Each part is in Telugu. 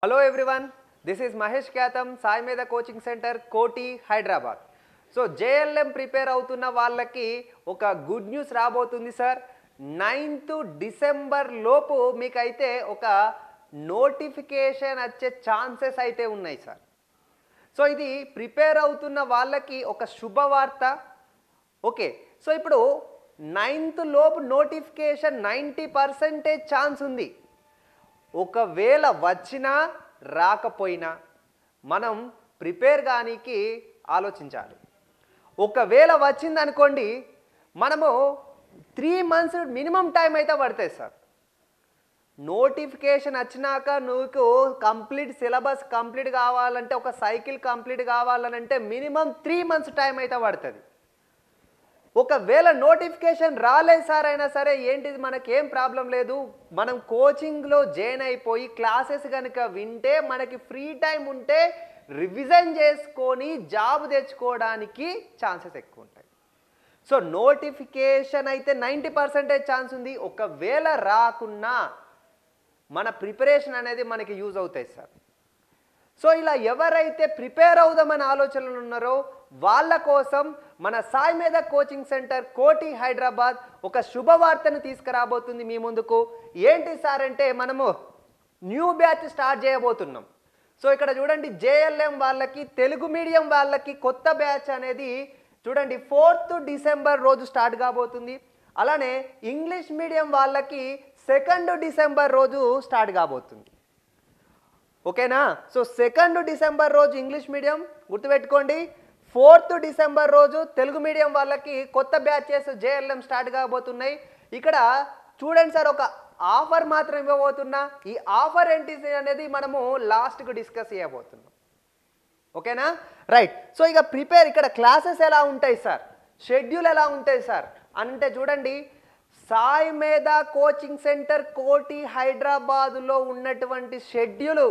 Hello everyone, this is Mahesh Kyatham, Sai Meda Coaching Center, Koti, Hyderabad. So JLM prepare అవుతున్న వాళ్ళకి ఒక గుడ్ న్యూస్ రాబోతుంది సార్. 9th డిసెంబర్ లోపు మీకైతే ఒక నోటిఫికేషన్ వచ్చే ఛాన్సెస్ అయితే ఉన్నాయి సార్. సో ఇది ప్రిపేర్ అవుతున్న వాళ్ళకి ఒక శుభవార్త. ఓకే, సో ఇప్పుడు 9th లోపు నోటిఫికేషన్ 90% ఛాన్స్ ఉంది. ఒకవేళ వచ్చినా రాకపోయినా మనం ప్రిపేర్ కానీకి ఆలోచించాలి. ఒకవేళ వచ్చిందనుకోండి మనము 3 months మినిమం టైం అయితే పడుతుంది సార్. నోటిఫికేషన్ వచ్చినాక నువ్వు కంప్లీట్ సిలబస్ కంప్లీట్ కావాలంటే ఒక సైకిల్ కంప్లీట్ కావాలంటే మినిమం 3 months టైం అయితే పడుతుంది. ఒకవేళ నోటిఫికేషన్ రాలేదు సార్ అయినా సరే ఏంటిది మనకేం ప్రాబ్లం లేదు. మనం కోచింగ్లో జాయిన్ అయిపోయి క్లాసెస్ కనుక వింటే మనకి ఫ్రీ టైం ఉంటే రివిజన్ చేసుకొని జాబ్ తెచ్చుకోవడానికి ఛాన్సెస్ ఎక్కువ ఉంటాయి. సో నోటిఫికేషన్ అయితే 90% ఛాన్స్ ఉంది. ఒకవేళ రాకున్నా మన ప్రిపరేషన్ అనేది మనకి యూజ్ అవుతాయి సార్. సో ఇలా ఎవరైతే ప్రిపేర్ అవుదామని ఆలోచనలు ఉన్నారో వాళ్ళ కోసం మన సాయి మేధా కోచింగ్ సెంటర్ కోటి హైదరాబాద్ ఒక శుభవార్తను తీసుకురాబోతుంది మీ ముందుకు. ఏంటి సార్ అంటే మనము న్యూ బ్యాచ్ స్టార్ట్ చేయబోతున్నాం. సో ఇక్కడ చూడండి, జేఎల్ఎం వాళ్ళకి తెలుగు మీడియం వాళ్ళకి కొత్త బ్యాచ్ అనేది చూడండి 4th డిసెంబర్ రోజు స్టార్ట్ కాబోతుంది. అలానే ఇంగ్లీష్ మీడియం వాళ్ళకి 2nd డిసెంబర్ రోజు స్టార్ట్ కాబోతుంది. ఓకేనా? సో 2nd డిసెంబర్ రోజు ఇంగ్లీష్ మీడియం గుర్తుపెట్టుకోండి. 4th డిసెంబర్ రోజు తెలుగు మీడియం వాళ్ళకి కొత్త బ్యాచెస్ జేఎల్ఎం స్టార్ట్ కాబోతున్నాయి. ఇక్కడ చూడండి సార్, ఒక ఆఫర్ మాత్రం ఇవ్వబోతున్నా. ఈ ఆఫర్ ఏంటి అనేది మనము లాస్ట్కు డిస్కస్ చేయబోతున్నాం. ఓకేనా? రైట్. సో ఇక ప్రిపేర్ ఇక్కడ క్లాసెస్ ఎలా ఉంటాయి సార్, షెడ్యూల్ ఎలా ఉంటాయి సార్ అంటే చూడండి, సాయి మేధా కోచింగ్ సెంటర్ కోటి హైదరాబాదులో ఉన్నటువంటి షెడ్యూలు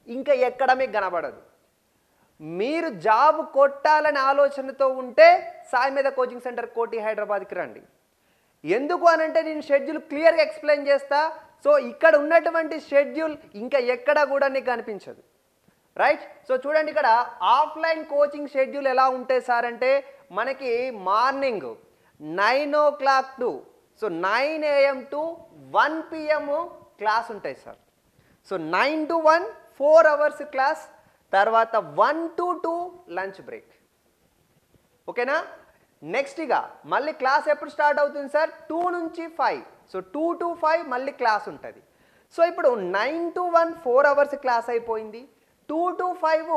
ఇంకా ఎక్కడ మీకు కనబడదు. మీరు జాబ్ కొట్టాలని ఆలోచనతో ఉంటే సాయి మేధా కోచింగ్ సెంటర్ కోటి హైదరాబాద్కి రండి. ఎందుకు అనంటే నేను షెడ్యూల్ క్లియర్గా ఎక్స్ప్లెయిన్ చేస్తా. సో ఇక్కడ ఉన్నటువంటి షెడ్యూల్ ఇంకా ఎక్కడ కూడా నీకు కనిపించదు. రైట్. సో చూడండి, ఇక్కడ ఆఫ్లైన్ కోచింగ్ షెడ్యూల్ ఎలా ఉంటాయి సార్ అంటే మనకి morning 9 o'clock to 9 AM to 1 PM class ఉంటాయి sir. So 9 to 1 4 hours class, తర్వాత 1 to 2 లంచ్ బ్రేక్. ఓకేనా? నెక్స్ట్ ఇక మళ్ళీ క్లాస్ ఎప్పుడు స్టార్ట్ అవుతుంది సార్? 2 నుంచి 5. సో 2 to 5 మళ్ళీ క్లాస్ ఉంటుంది. సో ఇప్పుడు 9 to 1 4 hours క్లాస్ అయిపోయింది, 2 to 5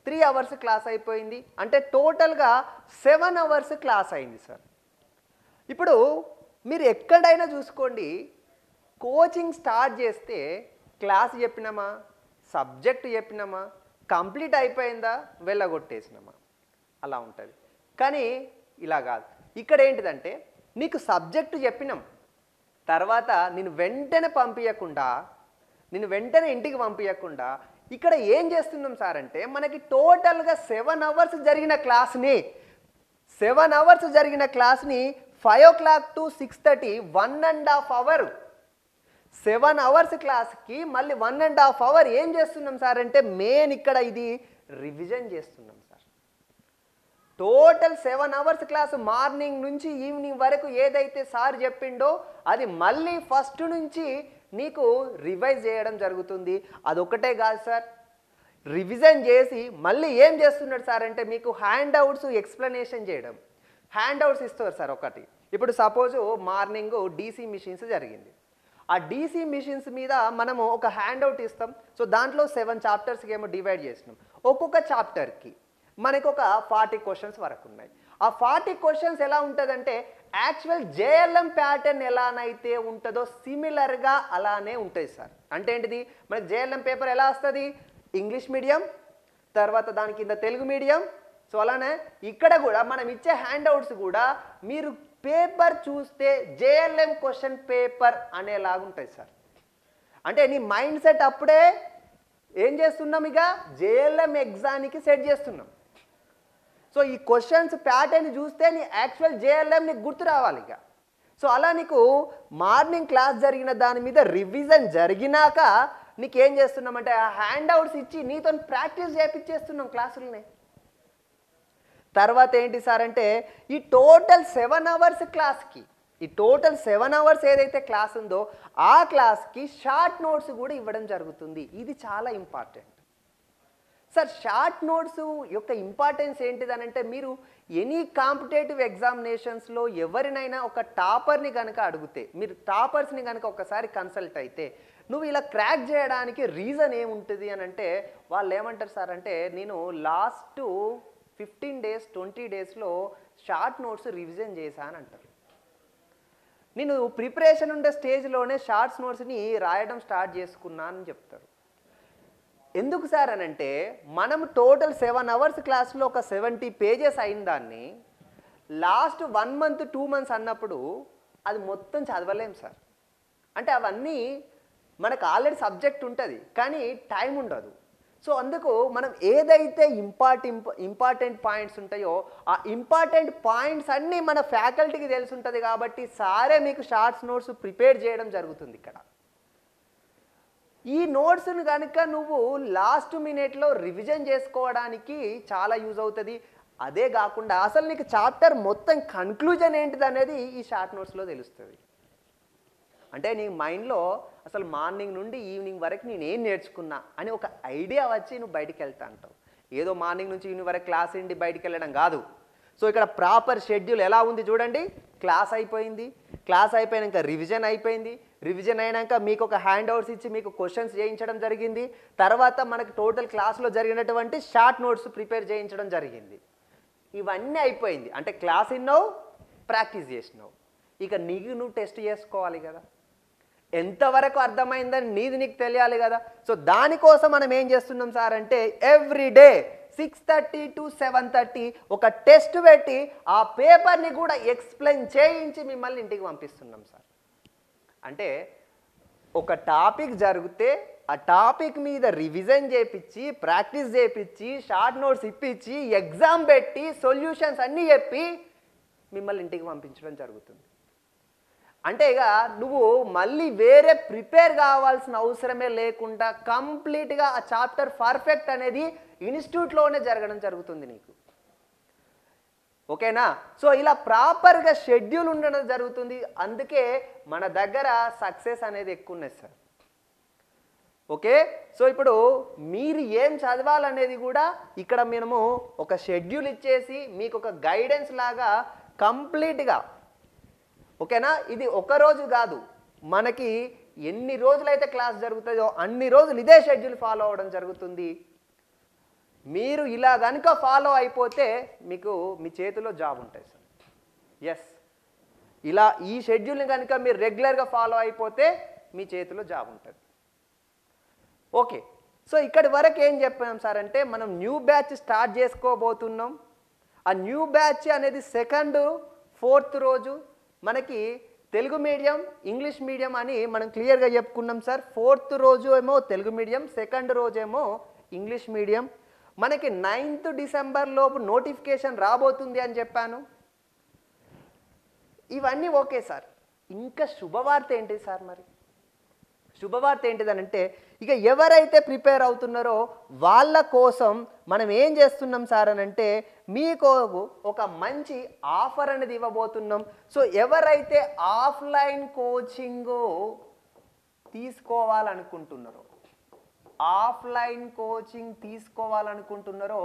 3 hours క్లాస్ అయిపోయింది. అంటే టోటల్గా 7 hours క్లాస్ అయింది సార్. ఇప్పుడు మీరు ఎక్కడైనా చూసుకోండి, కోచింగ్ స్టార్ట్ చేస్తే క్లాస్ చెప్పినామా, సబ్జెక్ట్ చెప్పినామా, కంప్లీట్ అయిపోయిందా, వెళ్ళగొట్టేసినామా, అలా ఉంటుంది. కానీ ఇలా కాదు. ఇక్కడ ఏంటిదంటే నీకు సబ్జెక్టు చెప్పినాం, తర్వాత నేను వెంటనే పంపించకుండా, నేను వెంటనే ఇంటికి పంపించకుండా ఇక్కడ ఏం చేస్తున్నాం సార్ అంటే మనకి టోటల్గా 7 hours జరిగిన క్లాస్ని 5 o'clock to 6:30 1.5 hour 7 hours క్లాస్కి మళ్ళీ 1.5 hour ఏం చేస్తున్నాం సార్ అంటే మెయిన్ ఇక్కడ ఇది రివిజన్ చేస్తున్నాం sir. Total 7 hours class morning నుంచి ఈవినింగ్ వరకు ఏదైతే సార్ చెప్పిండో అది మళ్ళీ ఫస్ట్ నుంచి నీకు రివైజ్ చేయడం జరుగుతుంది. అదొకటే కాదు సార్, రివిజన్ చేసి మళ్ళీ ఏం చేస్తున్నాడు సార్ అంటే మీకు హ్యాండ్ అవుట్స్ ఎక్స్ప్లెనేషన్ చేయడం. హ్యాండ్ అవుట్స్ ఇస్తారు సార్. ఒకటి ఇప్పుడు సపోజు మార్నింగ్ డీసీ మిషన్స్ జరిగింది, ఆ డీసీ మిషన్స్ మీద మనము ఒక హ్యాండ్ అవుట్ ఇస్తాం. సో దాంట్లో 7 చాప్టర్స్కి ఏమో డివైడ్ చేసినాం. ఒక్కొక్క చాప్టర్కి మనకు ఒక 40 questions వరకు ఉన్నాయి. ఆ 40 questions ఎలా ఉంటుందంటే యాక్చువల్ జేఎల్ఎం ప్యాటర్న్ ఎలానైతే ఉంటుందో సిమిలర్గా అలానే ఉంటుంది సార్. అంటే ఏంటిది, మనకి జేఎల్ఎం పేపర్ ఎలా వస్తుంది, ఇంగ్లీష్ మీడియం, తర్వాత దాని కింద తెలుగు మీడియం. సో అలానే ఇక్కడ కూడా మనం ఇచ్చే హ్యాండ్ అవుట్స్ కూడా మీరు పేపర్ చూస్తే జేఎల్ఎం క్వశ్చన్ పేపర్ అనేలాగా ఉంటాయి సార్. అంటే నీ మైండ్ సెట్ అప్పుడే ఏం చేస్తున్నాం, ఇక జేఎల్ఎం ఎగ్జామ్కి సెట్ చేస్తున్నాం. సో ఈ క్వశ్చన్స్ ప్యాటర్న్ చూస్తే నీ యాక్చువల్ జేఎల్ఎం నీకు గుర్తు రావాలి ఇక. సో అలా నీకు మార్నింగ్ క్లాస్ జరిగిన దాని మీద రివిజన్ జరిగినాక నీకేం చేస్తున్నామంటే ఆ హ్యాండ్ అవుట్స్ ఇచ్చి నీతో ప్రాక్టీస్ చేయించేస్తున్నాం క్లాసులని. తర్వాత ఏంటి సార్ అంటే ఈ టోటల్ 7 అవర్స్ క్లాస్కి, ఈ టోటల్ 7 అవర్స్ ఏదైతే క్లాస్ ఉందో ఆ క్లాస్కి షార్ట్ నోట్స్ కూడా ఇవ్వడం జరుగుతుంది. ఇది చాలా ఇంపార్టెంట్ సార్. షార్ట్ నోట్స్ యొక్క ఇంపార్టెన్స్ ఏంటిదనంటే మీరు ఎనీ కాంపిటేటివ్ ఎగ్జామినేషన్స్లో ఎవరినైనా ఒక టాపర్ని కనుక అడిగితే, మీరు టాపర్స్ని కనుక ఒకసారి కన్సల్ట్ అయితే నువ్వు ఇలా క్రాక్ చేయడానికి రీజన్ ఏముంటుంది అని అంటే వాళ్ళు ఏమంటారు సార్ అంటే నేను లాస్ట్ 15 days 20 daysలో షార్ట్ నోట్స్ రివిజన్ చేశాను అంటారు. నేను ప్రిపరేషన్ ఉండే స్టేజ్లోనే షార్ట్స్ నోట్స్ని రాయడం స్టార్ట్ చేసుకున్నానని చెప్తారు. ఎందుకు సార్ అని అంటే మనం టోటల్ 7 అవర్స్ క్లాస్లో ఒక 70 pages అయిన దాన్ని లాస్ట్ 1 month 2 months అన్నప్పుడు అది మొత్తం చదవలేం సార్. అంటే అవన్నీ మనకు ఆల్రెడీ సబ్జెక్ట్ ఉంటుంది కానీ టైం ఉండదు. సో అందుకు మనం ఏదైతే ఇంపార్టెంట్ పాయింట్స్ ఉంటాయో ఆ ఇంపార్టెంట్ పాయింట్స్ అన్నీ మన ఫ్యాకల్టీకి తెలిసి ఉంటుంది కాబట్టి సారే మీకు షార్ట్స్ నోట్స్ ప్రిపేర్ చేయడం జరుగుతుంది ఇక్కడ. ఈ నోట్స్ను కనుక నువ్వు లాస్ట్ మినిట్లో రివిజన్ చేసుకోవడానికి చాలా యూజ్ అవుతుంది. అదే కాకుండా అసలు నీకు చాప్టర్ మొత్తం కన్క్లూజన్ ఏంటిది అనేది ఈ షార్ట్ నోట్స్లో తెలుస్తుంది. అంటే నీ మైండ్లో అసలు మార్నింగ్ నుండి ఈవినింగ్ వరకు నేను ఏం నేర్చుకున్నా అని ఒక ఐడియా వచ్చి నువ్వు బయటికి వెళ్తా అంటావు. ఏదో మార్నింగ్ నుంచి ఈవినింగ్ వరకు క్లాస్ ఏంటి బయటికి వెళ్ళడం కాదు. సో ఇక్కడ ప్రాపర్ షెడ్యూల్ ఎలా ఉంది చూడండి. క్లాస్ అయిపోయింది, క్లాస్ అయిపోయాక రివిజన్ అయిపోయింది, రివిజన్ అయినాక మీకు ఒక హ్యాండ్ అవుట్స్ ఇచ్చి మీకు క్వశ్చన్స్ చేయించడం జరిగింది. తర్వాత మనకు టోటల్ క్లాస్లో జరిగినటువంటి షార్ట్ నోట్స్ ప్రిపేర్ చేయించడం జరిగింది. ఇవన్నీ అయిపోయింది అంటే క్లాస్ విన్నావు, ప్రాక్టీస్ చేసినావు. ఇక నీకు నువ్వు టెస్ట్ చేసుకోవాలి కదా, ఎంతవరకు అర్థమైందని నీకు తెలియాలి కదా. సో దానికోసం మనం ఏం చేస్తున్నాం సార్ అంటే ఎవ్రీడే 6:30 to 7:30 ఒక టెస్ట్ పెట్టి ఆ పేపర్ని కూడా ఎక్స్ప్లెయిన్ చేయించి మిమ్మల్ని ఇంటికి పంపిస్తున్నాం సార్. అంటే ఒక టాపిక్ జరిగితే ఆ టాపిక్ మీద రివిజన్ చేయించి ప్రాక్టీస్ చేయించి షార్ట్ నోట్స్ ఇప్పించి ఎగ్జామ్ పెట్టి సొల్యూషన్స్ అన్నీ చెప్పి మిమ్మల్ని ఇంటికి పంపించడం జరుగుతుంది. అంటే ఇక నువ్వు మళ్ళీ వేరే ప్రిపేర్ కావాల్సిన అవసరమే లేకుండా కంప్లీట్గా ఆ చాప్టర్ పర్ఫెక్ట్ అనేది ఇన్స్టిట్యూట్లోనే జరగడం జరుగుతుంది నీకు. ఓకేనా? సో ఇలా ప్రాపర్గా షెడ్యూల్ ఉండడం జరుగుతుంది. అందుకే మన దగ్గర సక్సెస్ అనేది ఎక్కువ ఉన్నది సార్. ఓకే, సో ఇప్పుడు మీరు ఏం చదవాలనేది కూడా ఇక్కడ మేము ఒక షెడ్యూల్ ఇచ్చేసి మీకు ఒక గైడెన్స్ లాగా కంప్లీట్గా, ఓకేనా, ఇది ఒక రోజు కాదు, మనకి ఎన్ని రోజులైతే క్లాస్ జరుగుతుందో అన్ని రోజులు ఇదే షెడ్యూల్ ఫాలో అవ్వడం జరుగుతుంది. మీరు ఇలా కనుక ఫాలో అయిపోతే మీకు మీ చేతిలో జాబ్ ఉంటుంది సార్. ఎస్, ఇలా ఈ షెడ్యూల్ని కనుక మీరు రెగ్యులర్గా ఫాలో అయిపోతే మీ చేతిలో జాబ్ ఉంటుంది. ఓకే, సో ఇక్కడి వరకు ఏం చెప్పాం సార్ అంటే మనం న్యూ బ్యాచ్ స్టార్ట్ చేసుకోబోతున్నాం. ఆ న్యూ బ్యాచ్ అనేది 2nd, 4th రోజు మనకి తెలుగు మీడియం, ఇంగ్లీష్ మీడియం అని మనం క్లియర్గా చెప్పుకున్నాం సార్. 4th రోజు ఏమో తెలుగు మీడియం, 2nd రోజు ఏమో ఇంగ్లీష్ మీడియం. మనకి 9th December లోపు నోటిఫికేషన్ రాబోతుంది అని చెప్పాను. ఇవన్నీ ఓకే సార్. ఇంకా శుభవార్త ఏంటి సార్? మరి శుభవార్త ఏంటిదనంటే ఇక ఎవరైతే ప్రిపేర్ అవుతున్నారో వాళ్ళ కోసం మనం ఏం చేస్తున్నాం సార్ అని అంటే మీకు ఒక మంచి ఆఫర్ అనేది ఇవ్వబోతున్నాం. సో ఎవరైతే ఆఫ్లైన్ కోచింగ్ తీసుకోవాలనుకుంటున్నారో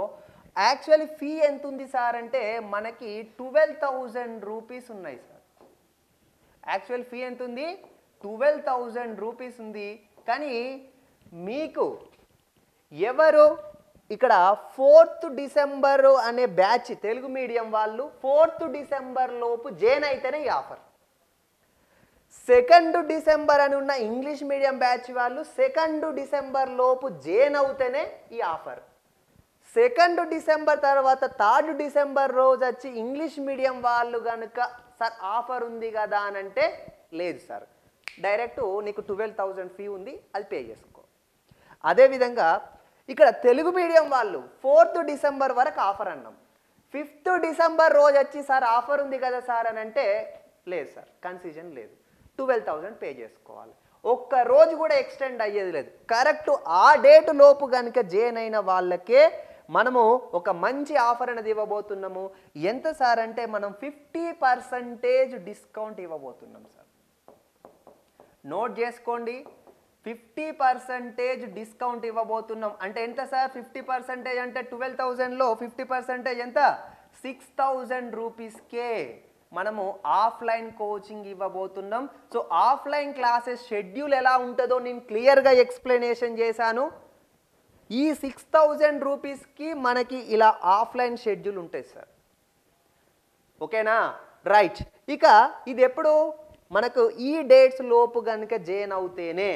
యాక్చువల్లీ ఫీ ఎంత ఉంది సార్ అంటే మనకి 12,000 రూపీస్ ఉన్నాయి సార్. యాక్చువల్ ఫీ ఎంత ఉంది? 12,000 రూపీస్ ఉంది. కానీ మీకు ఎవరు ఇక్కడ 4th December అనే బ్యాచ్ తెలుగు మీడియం వాళ్ళు 4th December లోపు జాయిన్ అయితేనే ఈ ఆఫర్. 2nd December అని ఉన్న ఇంగ్లీష్ మీడియం బ్యాచ్ వాళ్ళు 2nd December లోపు జాయిన్ అవుతేనే ఈ ఆఫర్. 2nd December తర్వాత 3rd December రోజు వచ్చి ఇంగ్లీష్ మీడియం వాళ్ళు కనుక సార్ ఆఫర్ ఉంది కదా అని అంటే లేదు సార్, డైరెక్ట్ నీకు 12,000 ఫీ ఉంది, అది పే చేసుకో. అదేవిధంగా ఇక్కడ తెలుగు మీడియం వాళ్ళు 4th December వరకు ఆఫర్ అన్నాం. 5th December రోజు వచ్చి సార్ ఆఫర్ ఉంది కదా సార్ అని అంటే లేదు సార్, కన్సెషన్ లేదు, 12,000 పే చేసుకోవాలి. ఒక్క రోజు కూడా ఎక్స్టెండ్ అయ్యేది లేదు. కరెక్ట్ ఆ డేట్ లోపు కనుక జాయిన్ అయిన వాళ్ళకే మనము ఒక మంచి ఆఫర్ అనేది ఇవ్వబోతున్నాము. ఎంత సార్ అంటే మనం 50% డిస్కౌంట్ ఇవ్వబోతున్నాం సార్. నోట్ చేసుకోండి, 50% డిస్కౌంట్ ఇవ్వబోతున్నాం. అంటే ఎంత సార్? 50% అంటే 12,000లో 50% ఎంత? 6,000 రూపీస్కే మనము ఆఫ్లైన్ కోచింగ్ ఇవ్వబోతున్నాం. సో ఆఫ్లైన్ క్లాసెస్ షెడ్యూల్ ఎలా ఉంటుందో నేను క్లియర్గా ఎక్స్ప్లెనేషన్ చేశాను. ఈ 6,000 రూపీస్కి మనకి ఇలా ఆఫ్లైన్ షెడ్యూల్ ఉంటాయి సార్. ఓకేనా? రైట్. ఇక ఇది ఎప్పుడు మనకు ఈ డేట్స్ లోపు కనుక జాయిన్ అవుతేనే.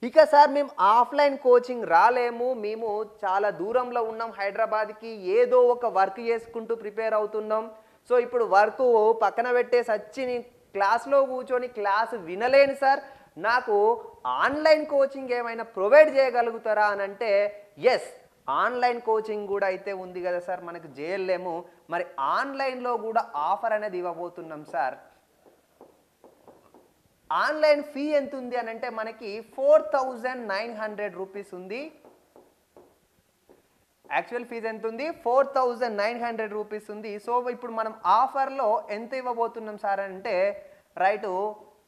ఇక సార్ మేము ఆఫ్లైన్ కోచింగ్ రాలేము, మేము చాలా దూరంలో ఉన్నాం హైదరాబాద్కి, ఏదో ఒక వర్క్ చేసుకుంటూ ప్రిపేర్ అవుతున్నాం. సో ఇప్పుడు వర్క్ పక్కన పెట్టేసి వచ్చి నేను క్లాస్లో కూర్చొని క్లాస్ వినలేను సార్, నాకు ఆన్లైన్ కోచింగ్ ఏమైనా ప్రొవైడ్ చేయగలుగుతారా అని అంటే, ఎస్ ఆన్లైన్ కోచింగ్ కూడా అయితే ఉంది కదా సార్, మనకు చేయలేము. మరి ఆన్లైన్లో కూడా ఆఫర్ అనేది ఇవ్వబోతున్నాం సార్. ఆన్లైన్ ఫీ ఎంత ఉంది అని అంటే మనకి 4,900 రూపీస్ ఉంది. యాక్చువల్ ఫీజు ఎంత ఉంది? 4,900 రూపీస్ ఉంది. సో ఇప్పుడు మనం ఆఫర్లో ఎంత ఇవ్వబోతున్నాం సార్ అంటే రైట్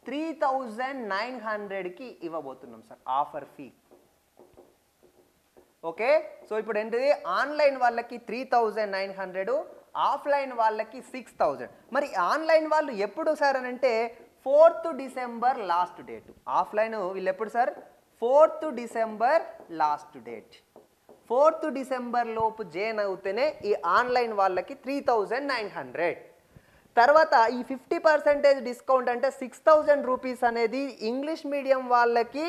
3,900కి ఇవ్వబోతున్నాం sir offer fee. Okay, so ఇప్పుడు ఏంటిది? ఆన్లైన్ వాళ్ళకి 3,900, ఆఫ్లైన్ వాళ్ళకి 6,000. మరి ఆన్లైన్ వాళ్ళు ఎప్పుడు సార్ అని అంటే 4th December last date. Offline వీళ్ళు ఎప్పుడు sir? 4th December last date. 4th December లోపు జాయిన్ అవుతేనే ఈ ఆన్లైన్ వాళ్ళకి 3,900. తర్వాత ఈ 50% డిస్కౌంట్ అంటే 6,000 రూపీస్ అనేది ఇంగ్లీష్ మీడియం వాళ్ళకి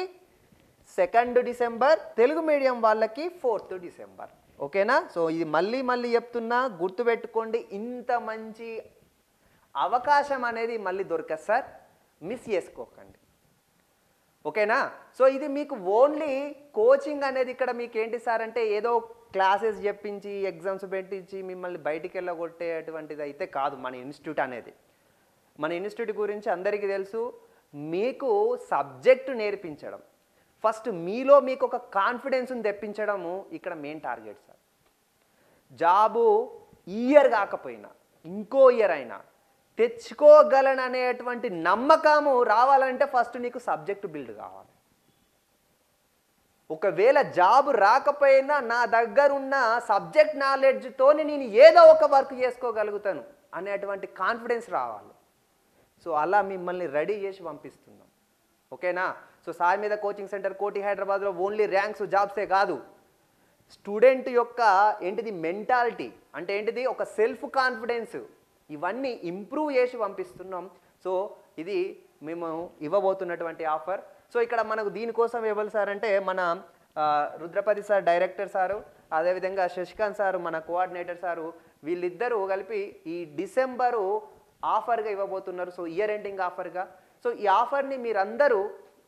2nd డిసెంబర్, తెలుగు మీడియం వాళ్ళకి 4th డిసెంబర్. ఓకేనా? సో ఇది మళ్ళీ చెప్తున్నా, గుర్తుపెట్టుకోండి. ఇంత మంచి అవకాశం అనేది మళ్ళీ దొరకదు సార్, మిస్ చేసుకోకండి. ఓకేనా? సో ఇది మీకు ఓన్లీ కోచింగ్ అనేది ఇక్కడ మీకు ఏంటి సార్ అంటే ఏదో క్లాసెస్ చెప్పించి ఎగ్జామ్స్ పెట్టించి మిమ్మల్ని బయటికి వెళ్ళగొట్టేటువంటిది అయితే కాదు మన ఇన్స్టిట్యూట్ అనేది. మన ఇన్స్టిట్యూట్ గురించి అందరికీ తెలుసు. మీకు సబ్జెక్టు నేర్పించడం, ఫస్ట్ మీలో మీకు ఒక కాన్ఫిడెన్స్ని తెప్పించడము ఇక్కడ main target sir. Job year కాకపోయినా ఇంకో ఇయర్ అయినా తెచ్చుకోగలననేటువంటి నమ్మకము రావాలంటే ఫస్ట్ నీకు సబ్జెక్టు బిల్డ్ కావాలి. ఒకవేళ జాబ్ రాకపోయినా నా దగ్గర ఉన్న సబ్జెక్ట్ నాలెడ్జ్తోని నేను ఏదో ఒక వర్క్ చేసుకోగలుగుతాను అనేటువంటి కాన్ఫిడెన్స్ రావాలి. సో అలా మిమ్మల్ని రెడీ చేసి పంపిస్తున్నాం. ఓకేనా? సో సాయి మీద కోచింగ్ సెంటర్ కోటి హైదరాబాద్లో ఓన్లీ ర్యాంక్స్ జాబ్సే కాదు, స్టూడెంట్ యొక్క ఏంటిది మెంటాలిటీ అంటే ఏంటిది ఒక సెల్ఫ్ కాన్ఫిడెన్స్, ఇవన్నీ ఇంప్రూవ్ చేసి పంపిస్తున్నాం. సో ఇది మేము ఇవ్వబోతున్నటువంటి ఆఫర్. సో ఇక్కడ మనకు దీనికోసం ఇవ్వాలి సార్ అంటే మన రుద్రపతి సార్ డైరెక్టర్ సారు, అదేవిధంగా శశికాంత్ సారు మన కోఆర్డినేటర్ సారు, వీళ్ళిద్దరూ కలిపి ఈ డిసెంబరు ఆఫర్గా ఇవ్వబోతున్నారు. సో ఇయర్ ఎండింగ్ ఆఫర్గా. సో ఈ ఆఫర్ని మీరందరూ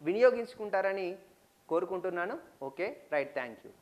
వినియోగించుకుంటారని కోరుకుంటున్నాను. Okay, right, thank you.